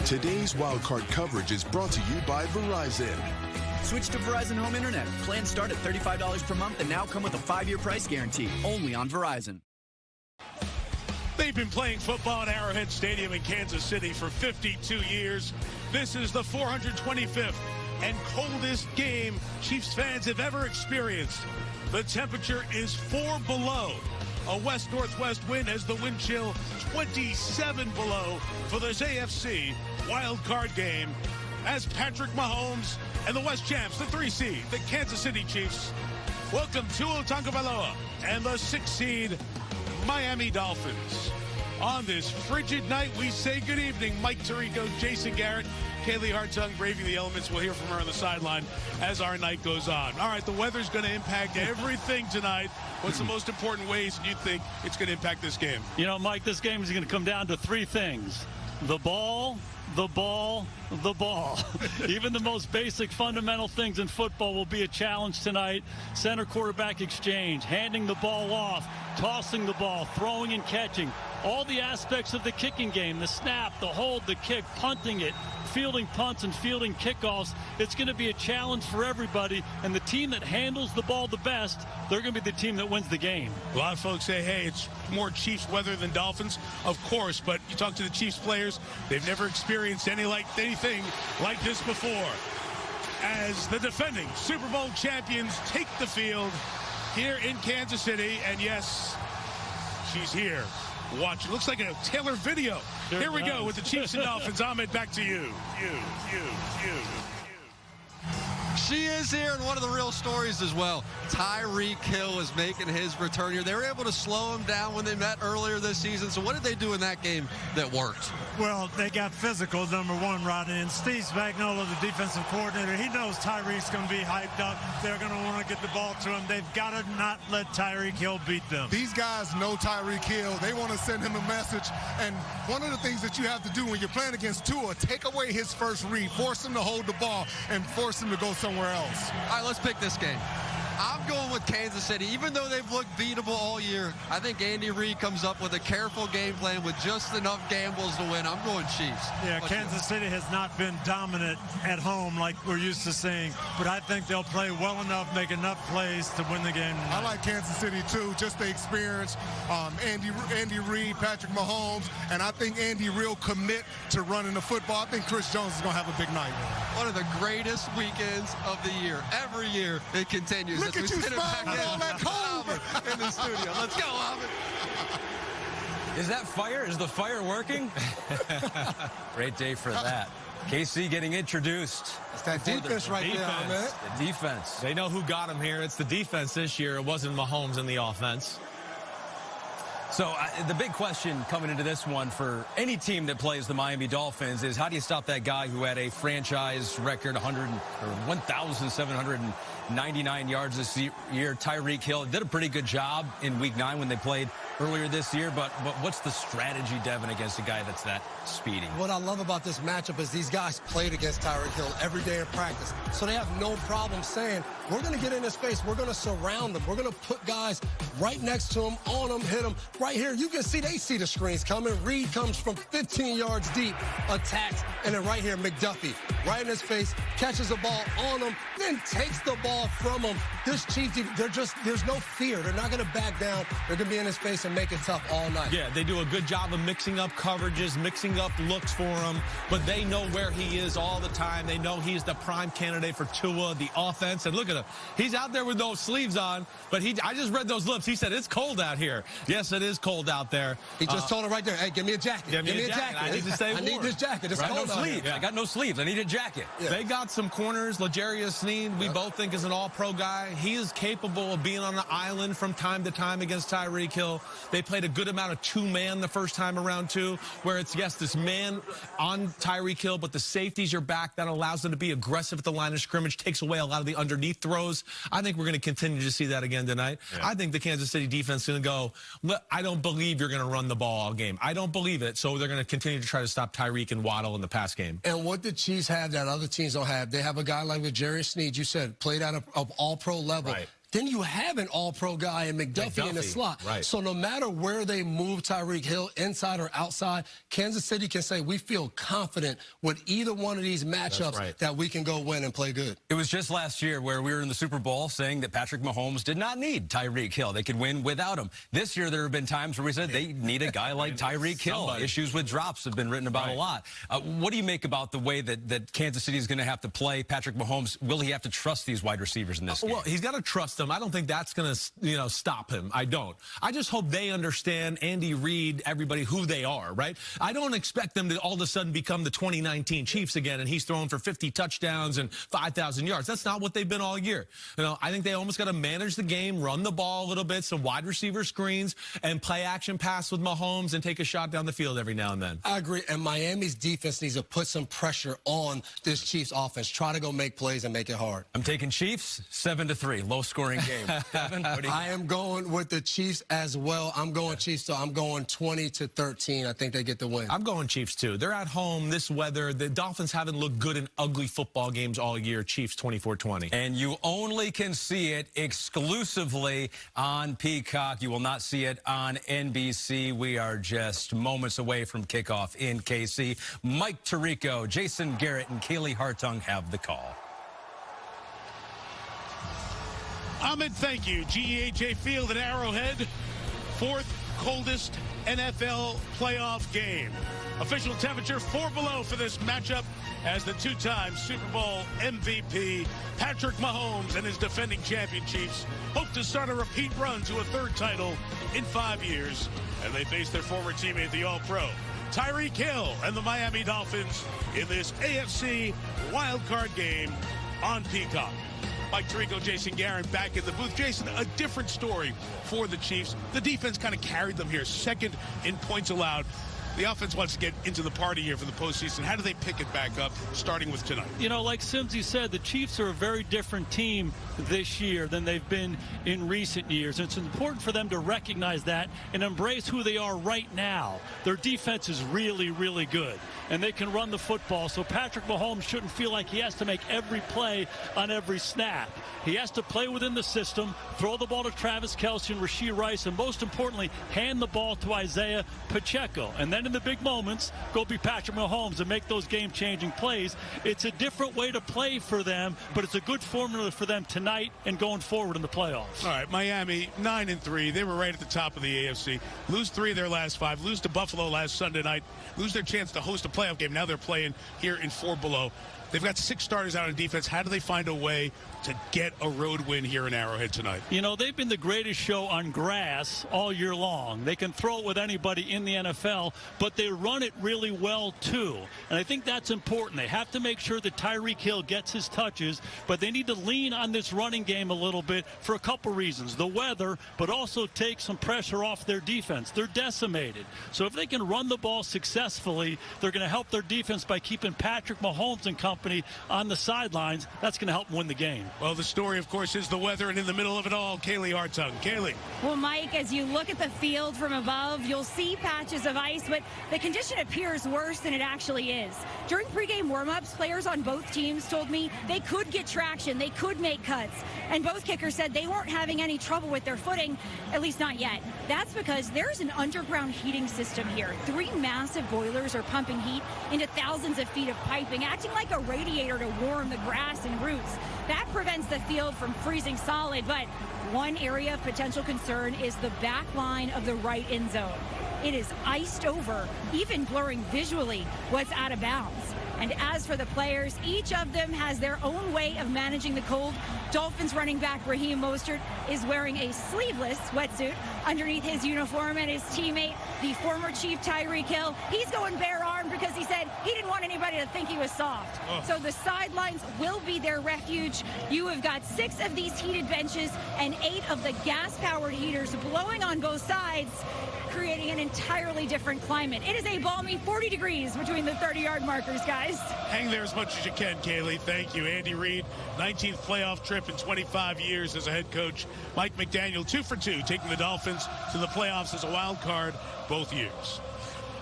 Today's wildcard coverage is brought to you by Verizon. Switch to Verizon Home Internet. Plans start at $35 per month and now come with a 5-year price guarantee. Only on Verizon. They've been playing football at Arrowhead Stadium in Kansas City for 52 years. This is the 425th and coldest game Chiefs fans have ever experienced. The temperature is 4 below. A west-northwest wind has the wind chill 27 below for this AFC wild card game as Patrick Mahomes and the West Champs, the 3 seed, the Kansas City Chiefs, welcome Tua Tagovailoa and the 6 seed Miami Dolphins. On this frigid night, we say good evening. Mike Tirico, Jason Garrett, Kaylee Hartung braving the elements. We'll hear from her on the sideline as our night goes on. All right, the weather's going to impact everything tonight. What's the most important ways you think it's going to impact this game? You know, Mike, this game is going to come down to 3 things. The ball, the ball, the ball. Even the most basic fundamental things in football will be a challenge tonight. Center quarterback exchange, handing the ball off, tossing the ball, throwing and catching. All the aspects of the kicking game, the snap, the hold, the kick, punting it, fielding punts and fielding kickoffs. It's going to be a challenge for everybody, and the team that handles the ball the best, they're going to be the team that wins the game. A lot of folks say, hey, it's more Chiefs weather than Dolphins. Of course, but you talk to the Chiefs players, they've never experienced anything like this before. As the defending Super Bowl champions take the field here in Kansas City, and yes, she's here. Watch. It looks like a Taylor video. Sure Here we does. Go with the Chiefs and Dolphins. Ahmed, back to you. You. She is here, and one of the real stories as well. Tyreek Hill is making his return here. They were able to slow him down when they met earlier this season. So what did they do in that game that worked? Well, they got physical, number one, Rodney. And Steve Spagnuolo, the defensive coordinator, he knows Tyreek's going to be hyped up. They're going to want to get the ball to him. They've got to not let Tyreek Hill beat them. These guys know Tyreek Hill. They want to send him a message. And one of the things that you have to do when you're playing against Tua, take away his first read, force him to hold the ball, and force him to go somewhere else. All right, let's pick this game. I'm going with Kansas City. Even though they've looked beatable all year, I think Andy Reid comes up with a careful game plan with just enough gambles to win. I'm going Chiefs. Yeah, Kansas City has not been dominant at home like we're used to seeing, but I think they'll play well enough, make enough plays to win the game tonight. I like Kansas City, too, just the experience. Andy Reid, Patrick Mahomes, and I think Andy will commit to running the football. I think Chris Jones is going to have a big night. One of the greatest weekends of the year. Every year it continues. Look at you smiling with all that cold in the studio. Let's go, Ahmed. Is that fire? Is the fire working? Great day for that. KC getting introduced. It's that defense right there, Ahmed. The defense. They know who got him here. It's the defense this year. It wasn't Mahomes in the offense. So the big question coming into this one for any team that plays the Miami Dolphins is how do you stop that guy who had a franchise record 1,799 yards this year, Tyreek Hill? Did a pretty good job in Week 9 when they played earlier this year, but what's the strategy, Devin, against a guy that's that speedy? What I love about this matchup is these guys played against Tyreek Hill every day in practice, so they have no problem saying, we're going to get in his face, we're going to surround him, we're going to put guys right next to him, on him, hit him. Right here, you can see they see the screens coming. Reed comes from 15 yards deep, attacks, and then right here, McDuffie, right in his face, catches the ball on him, then takes the ball from him. This Chiefs, there's no fear. They're not going to back down. They're going to be in his face and make it tough all night. Yeah, they do a good job of mixing up coverages, mixing up looks for him, but they know where he is all the time. They know he's the prime candidate for Tua, the offense, and look at him. He's out there with no sleeves on, but I just read those lips. He said, it's cold out here. Yes, it is cold out there. He just told him right there, hey, give me a jacket. Give me a jacket. I need to stay warm. I need this jacket. It's cold out here. I got no sleeves. I need a jacket. Yeah. They got some corners. L'Jarius Sneed, we both think is an all-pro guy. He is capable of being on the island from time to time against Tyreek Hill. They played a good amount of two-man the first time around, too, where it's, yes, this man on Tyreek Hill, but the safeties are back. That allows them to be aggressive at the line of scrimmage, takes away a lot of the underneath throws. I think we're going to continue to see that again tonight. Yeah. I think the Kansas City defense is going to go, I don't believe you're going to run the ball all game. I don't believe it. So they're going to continue to try to stop Tyreek and Waddle in the pass game. And what the Chiefs have that other teams don't have, they have a guy like L'Jarius Sneed, you said, played out of all-pro level. Right. then you have an all-pro guy in McDuffie in the slot. Right. So no matter where they move Tyreek Hill, inside or outside, Kansas City can say we feel confident with either one of these matchups that we can go win and play good. It was just last year where we were in the Super Bowl saying that Patrick Mahomes did not need Tyreek Hill. They could win without him. This year there have been times where we said they need a guy like Tyreek Hill. Issues with drops have been written about a lot. What do you make about the way that Kansas City is going to have to play Patrick Mahomes? Will he have to trust these wide receivers in this game? Well, he's got to trust them. I don't think that's going to, stop him. I don't. I just hope they understand, Andy Reid, everybody, who they are, right? I don't expect them to all of a sudden become the 2019 Chiefs again, and he's throwing for 50 touchdowns and 5,000 yards. That's not what they've been all year. I think they almost got to manage the game, run the ball a little bit, some wide receiver screens, and play action pass with Mahomes and take a shot down the field every now and then. I agree, and Miami's defense needs to put some pressure on this Chiefs offense. Try to go make plays and make it hard. I'm taking Chiefs 7-3, low-scoring game. Devin, I am going with the Chiefs as well. I'm going Chiefs, so I'm going 20-13. I think they get the win. I'm going Chiefs, too. They're at home, this weather. The Dolphins haven't looked good in ugly football games all year. Chiefs 24-20. And you only can see it exclusively on Peacock. You will not see it on NBC. We are just moments away from kickoff in KC. Mike Tirico, Jason Garrett, and Kaylee Hartung have the call. Ahmed, thank you. GEHA Field at Arrowhead, fourth coldest NFL playoff game. Official temperature 4 below for this matchup as the two-time Super Bowl MVP Patrick Mahomes and his defending champion Chiefs hope to start a repeat run to a third title in 5 years. And they face their former teammate, the All-Pro Tyreek Hill, and the Miami Dolphins in this AFC wildcard game on Peacock. Mike Tirico, Jason Garrett back in the booth. Jason, a different story for the Chiefs. The defense kind of carried them here, second in points allowed. The offense wants to get into the party here for the postseason. How do they pick it back up, starting with tonight? Like Simsy said, the Chiefs are a very different team this year than they've been in recent years. And it's important for them to recognize that and embrace who they are right now. Their defense is really, really good, and they can run the football. So Patrick Mahomes shouldn't feel like he has to make every play on every snap. He has to play within the system, throw the ball to Travis Kelce and Rashee Rice, and most importantly, hand the ball to Isaiah Pacheco. And then in the big moments, go be Patrick Mahomes and make those game-changing plays. It's a different way to play for them, but it's a good formula for them tonight and going forward in the playoffs. All right, Miami, 9-3. They were right at the top of the AFC. Lose 3 of their last 5. Lose to Buffalo last Sunday night. Lose their chance to host a playoff game. Now they're playing here in 4 below. They've got 6 starters out on defense. How do they find a way to get a road win here in Arrowhead tonight? They've been the greatest show on grass all year long. They can throw it with anybody in the NFL, but they run it really well, too. And I think that's important. They have to make sure that Tyreek Hill gets his touches, but they need to lean on this running game a little bit for a couple reasons. The weather, but also take some pressure off their defense. They're decimated. So if they can run the ball successfully, they're going to help their defense by keeping Patrick Mahomes and company on the sidelines. That's going to help them win the game. Well, the story, of course, is the weather, and in the middle of it all, Kaylee Hartung. Kaylee. Well, Mike, as you look at the field from above, you'll see patches of ice, but the condition appears worse than it actually is. During pregame warmups, players on both teams told me they could get traction, they could make cuts, and both kickers said they weren't having any trouble with their footing, at least not yet. That's because there's an underground heating system here. 3 massive boilers are pumping heat into thousands of feet of piping, acting like a radiator to warm the grass and roots. That prevents the field from freezing solid, but one area of potential concern is the back line of the right end zone. It is iced over, even blurring visually what's out of bounds. And as for the players, each of them has their own way of managing the cold. Dolphins running back Raheem Mostert is wearing a sleeveless sweatsuit underneath his uniform, and his teammate, the former Chief Tyreek Hill, he's going bare-armed because he said he didn't want anybody to think he was soft. So the sidelines will be their refuge. You have got 6 of these heated benches and 8 of the gas-powered heaters blowing on both sides, creating an entirely different climate. It is a balmy 40 degrees between the 30-yard markers, guys. Hang there as much as you can, Kaylee. Thank you. Andy Reid, 19th playoff trip in 25 years as a head coach. Mike McDaniel, 2 for 2, taking the Dolphins to the playoffs as a wild card both years.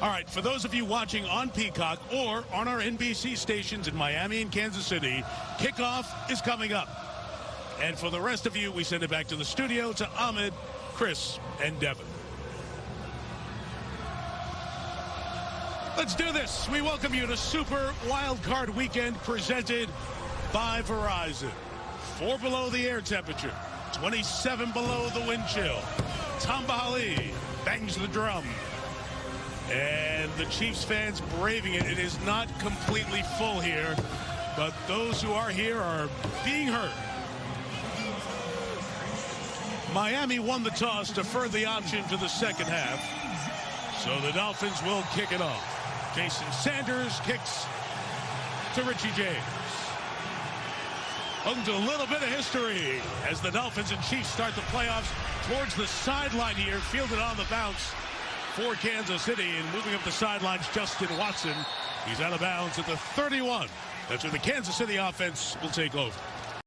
All right, for those of you watching on Peacock or on our NBC stations in Miami and Kansas City, kickoff is coming up. And for the rest of you, we send it back to the studio to Ahmed, Chris, and Devin. Let's do this. We welcome you to Super Wildcard Weekend presented by Verizon. 4 below the air temperature, 27 below the wind chill. Tom Bahali bangs the drum. And the Chiefs fans braving it. It is not completely full here, but those who are here are being heard. Miami won the toss, deferred the option to the second half. So the Dolphins will kick it off. Jason Sanders kicks to Richie James. Welcome to a little bit of history as the Dolphins and Chiefs start the playoffs towards the sideline here, fielded on the bounce for Kansas City, and moving up the sidelines, Justin Watson. He's out of bounds at the 31. That's where the Kansas City offense will take over.